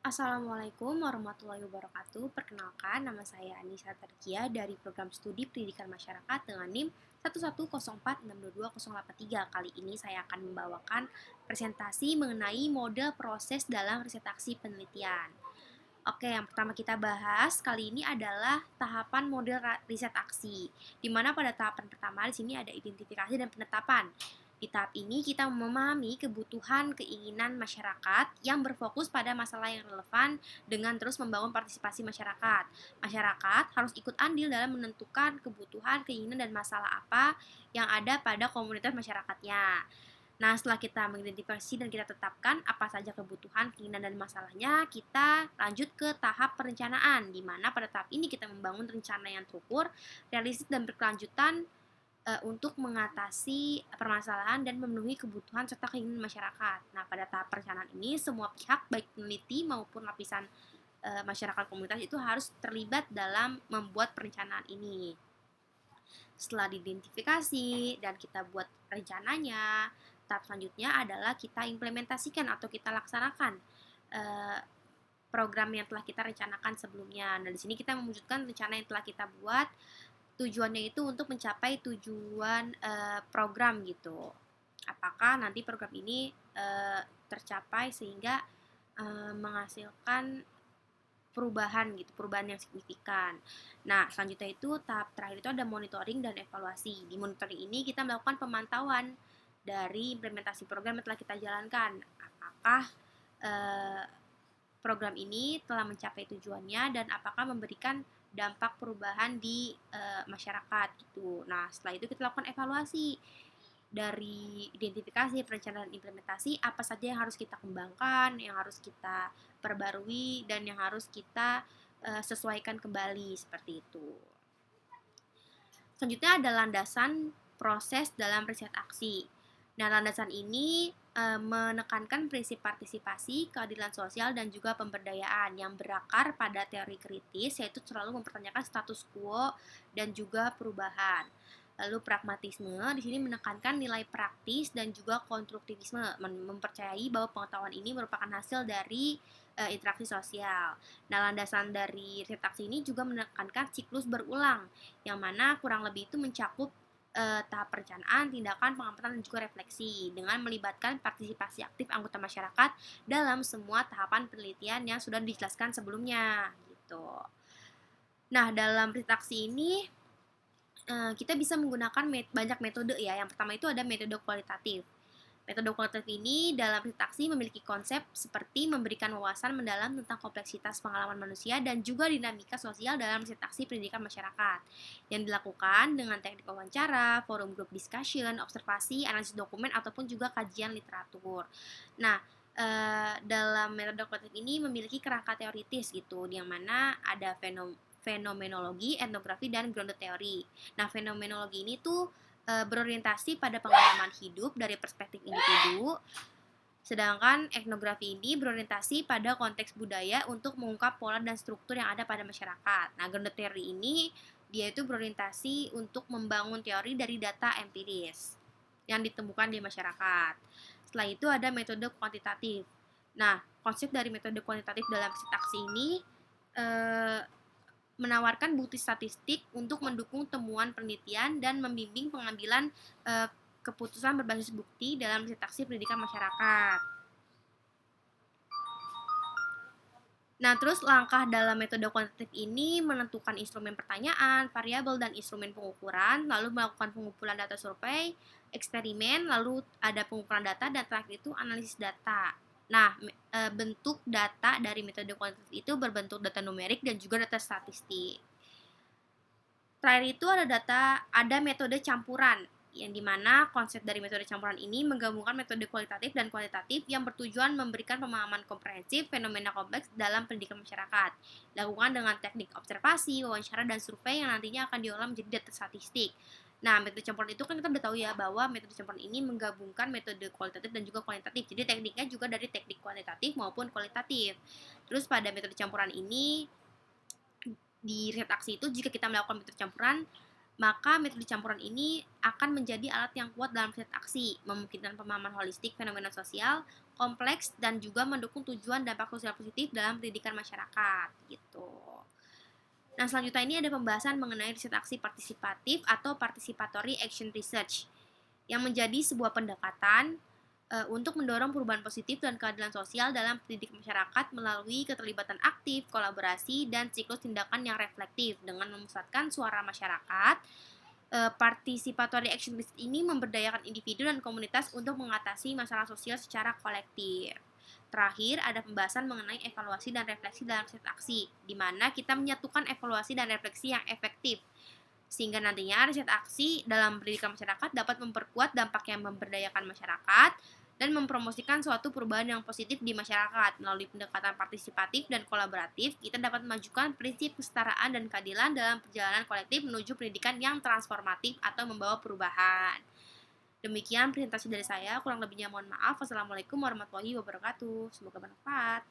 Assalamualaikum warahmatullahi wabarakatuh. Perkenalkan, nama saya Anissa Terkia dari Program Studi Pendidikan Masyarakat dengan NIM 11046220883. Kali ini saya akan membawakan presentasi mengenai model proses dalam riset aksi penelitian. Oke, yang pertama kita bahas kali ini adalah tahapan model riset aksi, di mana pada tahapan pertama di sini ada identifikasi dan penetapan. Di tahap ini kita memahami kebutuhan keinginan masyarakat yang berfokus pada masalah yang relevan dengan terus membangun partisipasi masyarakat. Masyarakat harus ikut andil dalam menentukan kebutuhan, keinginan, dan masalah apa yang ada pada komunitas masyarakatnya. Nah, setelah kita mengidentifikasi dan kita tetapkan apa saja kebutuhan, keinginan, dan masalahnya, kita lanjut ke tahap perencanaan, di mana pada tahap ini kita membangun rencana yang terukur, realistis, dan berkelanjutan untuk mengatasi permasalahan dan memenuhi kebutuhan serta keinginan masyarakat. Nah, pada tahap perencanaan ini, semua pihak, baik peneliti maupun lapisan masyarakat komunitas itu harus terlibat dalam membuat perencanaan ini. Setelah diidentifikasi dan kita buat rencananya, tahap selanjutnya adalah kita implementasikan atau kita laksanakan program yang telah kita rencanakan sebelumnya. Nah, di sini kita mewujudkan rencana yang telah kita buat. Tujuannya itu untuk mencapai tujuan program gitu. Apakah nanti program ini tercapai sehingga menghasilkan perubahan gitu, perubahan yang signifikan. Nah, selanjutnya itu tahap terakhir itu ada monitoring dan evaluasi. Di monitoring ini kita melakukan pemantauan dari implementasi program yang telah kita jalankan. Apakah program ini telah mencapai tujuannya dan apakah memberikan dampak perubahan di masyarakat gitu. Nah, setelah itu kita lakukan evaluasi dari identifikasi, perencanaan, dan implementasi, apa saja yang harus kita kembangkan, yang harus kita perbarui, dan yang harus kita sesuaikan kembali seperti itu. Selanjutnya ada landasan proses dalam riset aksi. Nah, landasan ini menekankan prinsip partisipasi, keadilan sosial, dan juga pemberdayaan yang berakar pada teori kritis, yaitu selalu mempertanyakan status quo dan juga perubahan. Lalu pragmatisme di sini menekankan nilai praktis dan juga konstruktivisme, mempercayai bahwa pengetahuan ini merupakan hasil dari interaksi sosial. Nah, landasan dari riset aksi ini juga menekankan siklus berulang, yang mana kurang lebih itu mencakup tahap perencanaan, tindakan, pengamatan, dan juga refleksi dengan melibatkan partisipasi aktif anggota masyarakat dalam semua tahapan penelitian yang sudah dijelaskan sebelumnya gitu. Nah, dalam riset aksi ini kita bisa menggunakan banyak metode ya. Yang pertama itu ada metode kualitatif. Metode kualitatif ini dalam riset aksi memiliki konsep seperti memberikan wawasan mendalam tentang kompleksitas pengalaman manusia dan juga dinamika sosial dalam riset aksi pendidikan masyarakat yang dilakukan dengan teknik wawancara, forum group discussion, observasi, analisis dokumen, ataupun juga kajian literatur. Nah, dalam metode kualitatif ini memiliki kerangka teoritis gitu, yang mana ada fenomenologi, etnografi, dan grounded teori. Nah, fenomenologi ini tuh berorientasi pada pengalaman hidup dari perspektif individu, sedangkan etnografi ini berorientasi pada konteks budaya untuk mengungkap pola dan struktur yang ada pada masyarakat. Nah, grounded teori ini dia itu berorientasi untuk membangun teori dari data empiris yang ditemukan di masyarakat. Setelah itu ada metode kuantitatif. Nah, konsep dari metode kuantitatif dalam riset aksi ini menawarkan bukti statistik untuk mendukung temuan penelitian dan membimbing pengambilan keputusan berbasis bukti dalam riset aksi pendidikan masyarakat. Nah, terus langkah dalam metode kuantitatif ini menentukan instrumen pertanyaan, variabel, dan instrumen pengukuran, lalu melakukan pengumpulan data survei, eksperimen, lalu ada pengukuran data, dan terakhir itu analisis data. Nah, bentuk data dari metode kuantitatif itu berbentuk data numerik dan juga data statistik. Terakhir itu ada metode campuran, yang dimana konsep dari metode campuran ini menggabungkan metode kualitatif dan kuantitatif yang bertujuan memberikan pemahaman komprehensif fenomena kompleks dalam pendidikan masyarakat. Dilakukan dengan teknik observasi, wawancara, dan survei yang nantinya akan diolah menjadi data statistik. Nah, metode campuran itu kan kita udah tahu ya bahwa metode campuran ini menggabungkan metode kualitatif dan juga kuantitatif. Jadi tekniknya juga dari teknik kuantitatif maupun kualitatif. Terus pada metode campuran ini di riset aksi itu jika kita melakukan metode campuran Maka metode campuran ini akan menjadi alat yang kuat dalam riset aksi, memungkinkan pemahaman holistik fenomena sosial, kompleks, dan juga mendukung tujuan dampak sosial positif dalam pendidikan masyarakat, gitu. Nah, selanjutnya ini ada pembahasan mengenai riset aksi partisipatif atau participatory action research, yang menjadi sebuah pendekatan untuk mendorong perubahan positif dan keadilan sosial dalam pendidikan masyarakat melalui keterlibatan aktif, kolaborasi, dan siklus tindakan yang reflektif dengan memusatkan suara masyarakat. Participatory action research ini memberdayakan individu dan komunitas untuk mengatasi masalah sosial secara kolektif. Terakhir, ada pembahasan mengenai evaluasi dan refleksi dalam riset aksi, di mana kita menyatukan evaluasi dan refleksi yang efektif sehingga nantinya riset aksi dalam pendidikan masyarakat dapat memperkuat dampak yang memberdayakan masyarakat dan mempromosikan suatu perubahan yang positif di masyarakat. Melalui pendekatan partisipatif dan kolaboratif, kita dapat memajukan prinsip kesetaraan dan keadilan dalam perjalanan kolektif menuju pendidikan yang transformatif atau membawa perubahan. Demikian presentasi dari saya, kurang lebihnya mohon maaf. Wassalamualaikum warahmatullahi wabarakatuh. Semoga bermanfaat.